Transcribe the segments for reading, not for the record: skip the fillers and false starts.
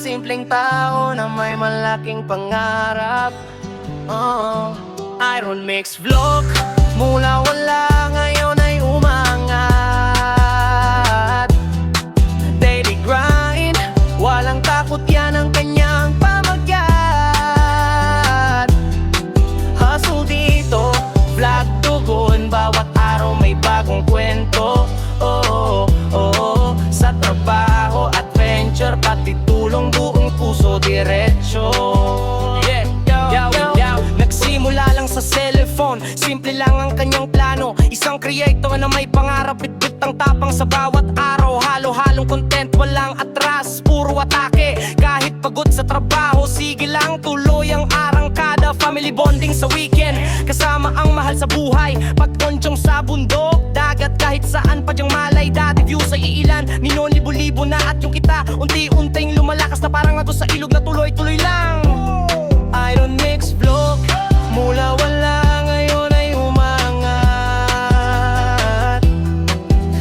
simpleng tao na may malaking pangarap. Iron Mix Vlog, mula wala ngayon ay umangat. Daily grind, walang takot yan ang kanyang pamagat. Hustle dito, vlog tugon, bawat araw may bagong kwento. Sa trabaho, adventure, pati tulong, buong puso, diretsyo. Nagsimula lang sa cellphone, simple lang ang kanyang plano. Isang creator na may pangarap, bitbit ang tapang sa bawat araw. Halo-halong content, walang atras, puro atake. Kahit pagod sa trabaho, sige lang, tuloy ang arangkada. Family bonding sa weekend, kasama ang mahal sa buhay. Pagkonsyong sa bundok, dagat, kahit saan pa dyang malay. Dati views ay iilan, ngayon libo-libo na. At yung kita, unti-unting lumalakas na parang ato sa ilog na tuloy-tuloy lang. Iron Mix Vlog, mula wala ngayon ay umangat.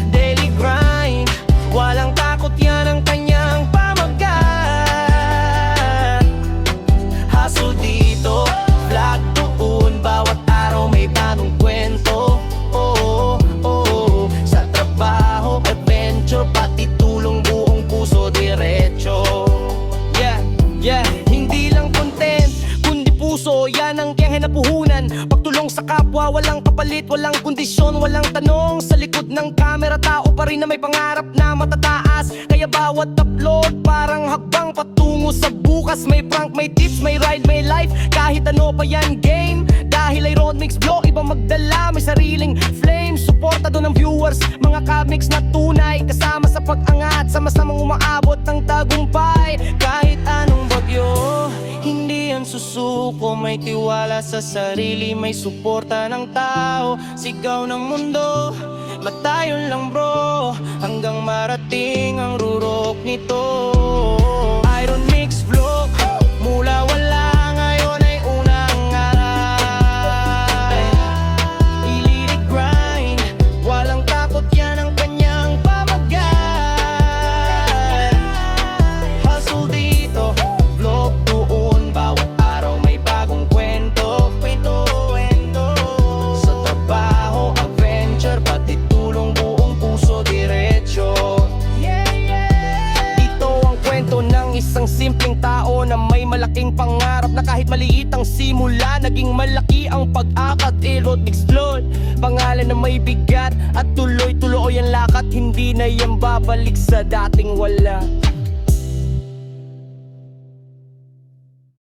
Daily grind, walang takot yan ang kanyang pamagat. Hustle dito, vlog tuon, bawat araw may bagong kwento. Sa trabaho, adventure, pati tulong, buong puso, diretsyo. Hindi lang content, kundi puso, yan ang kiyang hinapuhunan. Pagtulong sa kapwa, walang kapalit, walang kondisyon, walang tanong. Sa likod ng camera, tao pa rin na may pangarap na matataas. Kaya bawat upload, parang hakbang patungo sa bukas. May prank, may tips, may ride, may life, kahit ano pa yan game. Dahil ay Iron Mix Vlog, iba magdala, may sariling flame. Suportado ng viewers, mga comics na tunay, kasama sa pag-angat, sama-samang umaabot ng tagumpay. Kahit anong bagyo, hindi yan susuko. May tiwala sa sarili, may suporta ng tao. Sigaw ng mundo, matayon lang bro, hanggang marating ang rurok nito. Iron Mix Vlog, mula wala ngayon ay unang aray. Ilirik grind, walang takot yan ang kanyang pamagat. Hustle dito, vlog doon, bawat araw may bagong kwento. Sa trabaho, adventure, pati tulong, buong puso, diretsyo. Dito ang kwento ng isang simpleng tao na may malaking pangarap, na kahit maliit ang simula, naging malaki ang pag-akat. Iron Mix Vlog, pangalan na may bigat, at tuloy-tuloy ang lakat. Hindi na yan babalik sa dating wala.